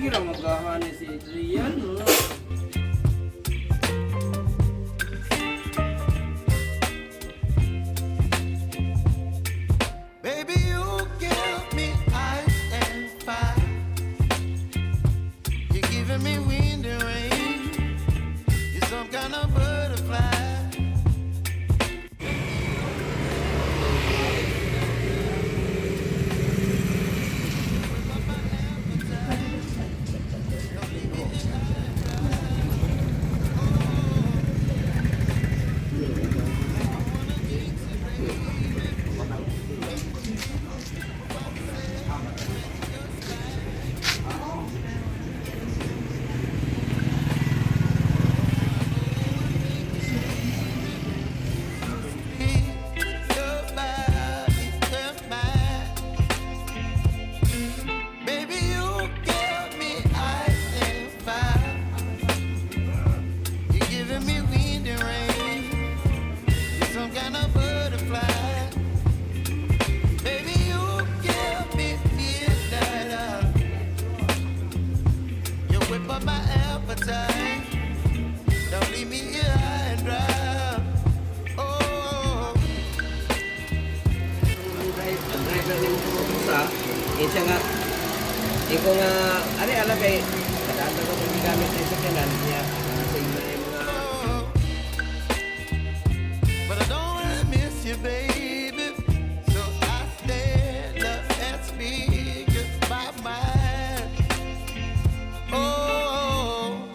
kira magkahani si Adrian, no? Baby, you give me ice and fire. You're giving me wind and rain. You're some kind of butterfly. Baby, you give me ice and fire. You're giving me wind and rain. You're some kind of butterfly. Baby, you give me midnight. You whip up my appetite. Don't leave me here high and dry. Oh. Driver ni mo sa, siya nga, ko nga, alam kay, kadaan ko kung gamit sa sakyanan niya, sa inyo na yung mga... But I don't wanna miss you, baby.